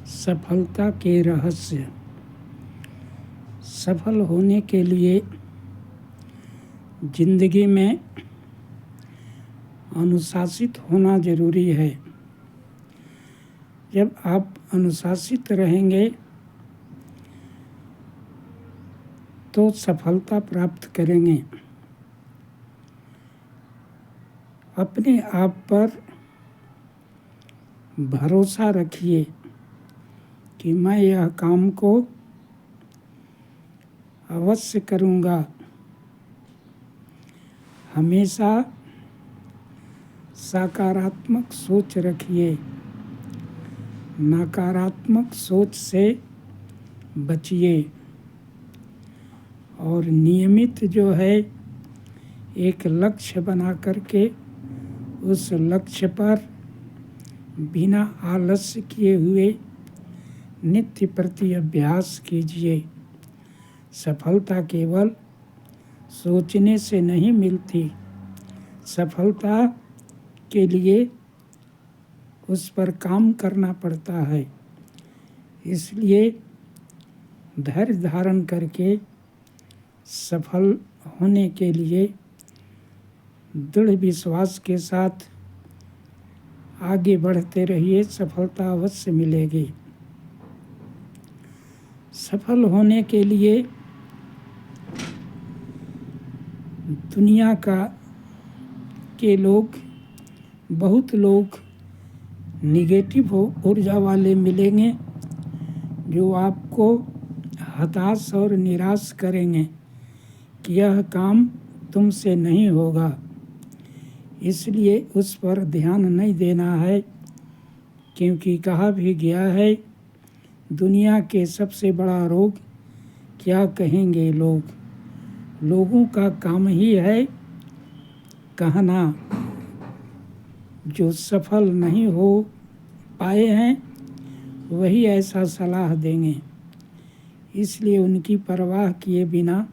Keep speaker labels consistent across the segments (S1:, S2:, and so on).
S1: सफलता के रहस्य। सफल होने के लिए जिंदगी में अनुशासित होना ज़रूरी है। जब आप अनुशासित रहेंगे तो सफलता प्राप्त करेंगे। अपने आप पर भरोसा रखिए कि मैं यह काम को अवश्य करूँगा। हमेशा सकारात्मक सोच रखिए, नकारात्मक सोच से बचिए और नियमित जो है एक लक्ष्य बना करके उस लक्ष्य पर बिना आलस्य किए हुए नित्य प्रति अभ्यास कीजिए। सफलता केवल सोचने से नहीं मिलती, सफलता के लिए उस पर काम करना पड़ता है। इसलिए धैर्य धारण करके सफल होने के लिए दृढ़ विश्वास के साथ आगे बढ़ते रहिए, सफलता अवश्य मिलेगी। सफल होने के लिए दुनिया के लोग, बहुत लोग निगेटिव ऊर्जा वाले मिलेंगे जो आपको हताश और निराश करेंगे कि यह काम तुमसे नहीं होगा। इसलिए उस पर ध्यान नहीं देना है, क्योंकि कहा भी गया है दुनिया के सबसे बड़ा रोग क्या कहेंगे लोग। लोगों का काम ही है कहना, जो सफल नहीं हो पाए हैं वही ऐसा सलाह देंगे। इसलिए उनकी परवाह किए बिना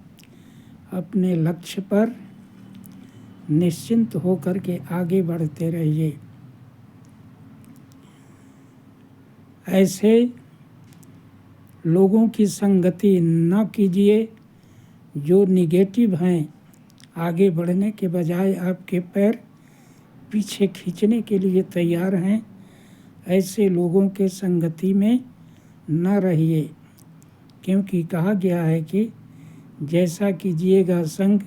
S1: अपने लक्ष्य पर निश्चिंत होकर के आगे बढ़ते रहिए। ऐसे लोगों की संगति न कीजिए जो निगेटिव हैं, आगे बढ़ने के बजाय आपके पैर पीछे खींचने के लिए तैयार हैं। ऐसे लोगों के संगति में न रहिए, क्योंकि कहा गया है कि जैसा कीजिएगा संग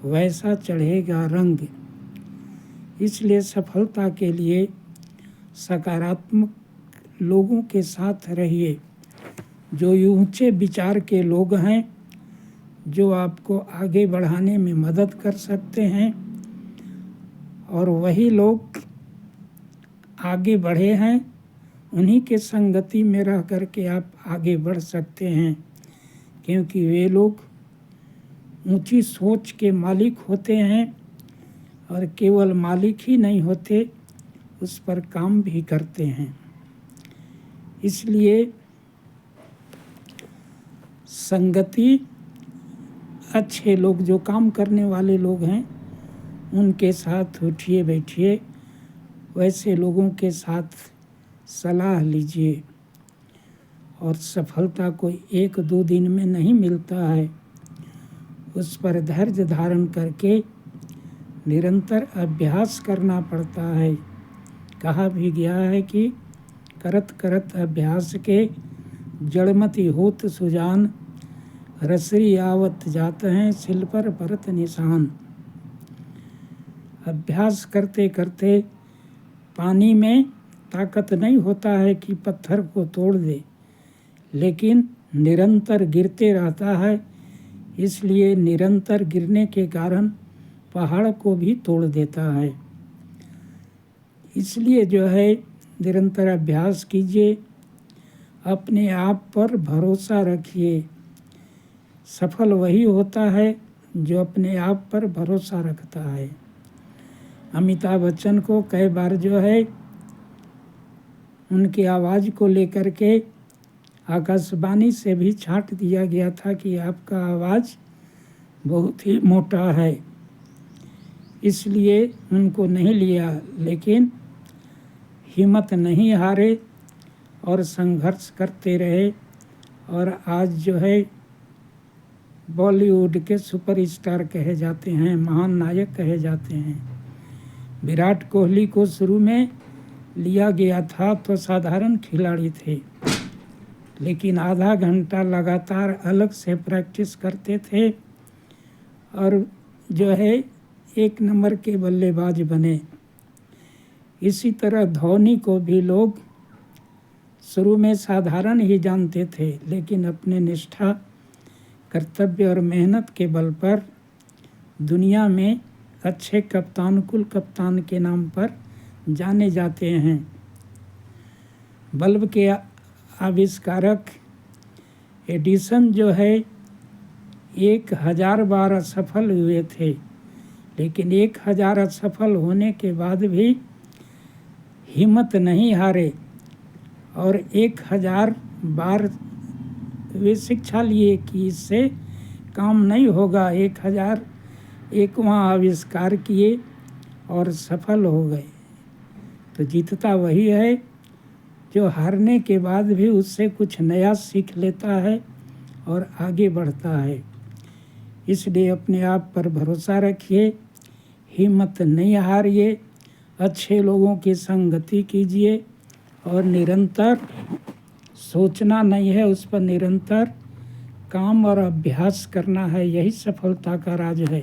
S1: वैसा चढ़ेगा रंग। इसलिए सफलता के लिए सकारात्मक लोगों के साथ रहिए, जो ऊंचे विचार के लोग हैं, जो आपको आगे बढ़ाने में मदद कर सकते हैं। और वही लोग आगे बढ़े हैं, उन्हीं के संगति में रह करके आप आगे बढ़ सकते हैं, क्योंकि वे लोग ऊंची सोच के मालिक होते हैं और केवल मालिक ही नहीं होते, उस पर काम भी करते हैं। इसलिए संगति, अच्छे लोग जो काम करने वाले लोग हैं उनके साथ उठिए बैठिए, वैसे लोगों के साथ सलाह लीजिए। और सफलता कोई 1-2 दिन में नहीं मिलता है, उस पर धैर्य धारण करके निरंतर अभ्यास करना पड़ता है। कहा भी गया है कि करत करत अभ्यास के जड़मति होत सुजान, रसरी आवत जात हैं सिल पर परत निशान। अभ्यास करते करते पानी में ताकत नहीं होता है कि पत्थर को तोड़ दे, लेकिन निरंतर गिरते रहता है। इसलिए निरंतर गिरने के कारण पहाड़ को भी तोड़ देता है। इसलिए जो है निरंतर अभ्यास कीजिए, अपने आप पर भरोसा रखिए। सफल वही होता है जो अपने आप पर भरोसा रखता है। अमिताभ बच्चन को कई बार जो है उनकी आवाज़ को लेकर के आकाशवाणी से भी छांट दिया गया था कि आपका आवाज़ बहुत ही मोटा है, इसलिए उनको नहीं लिया। लेकिन हिम्मत नहीं हारे और संघर्ष करते रहे और आज जो है बॉलीवुड के सुपरस्टार कहे जाते हैं, महान नायक कहे जाते हैं। विराट कोहली को शुरू में लिया गया था तो साधारण खिलाड़ी थे, लेकिन आधा घंटा लगातार अलग से प्रैक्टिस करते थे और जो है 1 नंबर के बल्लेबाज बने। इसी तरह धोनी को भी लोग शुरू में साधारण ही जानते थे, लेकिन अपने निष्ठा, कर्तव्य और मेहनत के बल पर दुनिया में अच्छे कप्तान, कुल कप्तान के नाम पर जाने जाते हैं। बल्ब के आविष्कारक एडिसन जो है 1000 बार असफल हुए थे, लेकिन 1000 असफल होने के बाद भी हिम्मत नहीं हारे और 1000 बार वे शिक्षा लिए कि इससे काम नहीं होगा। 1001वां आविष्कार किए और सफल हो गए। तो जीतता वही है जो हारने के बाद भी उससे कुछ नया सीख लेता है और आगे बढ़ता है। इसलिए अपने आप पर भरोसा रखिए, हिम्मत नहीं हारिए, अच्छे लोगों की संगति कीजिए और निरंतर सोचना नहीं है, उस पर निरंतर काम और अभ्यास करना है। यही सफलता का राज है।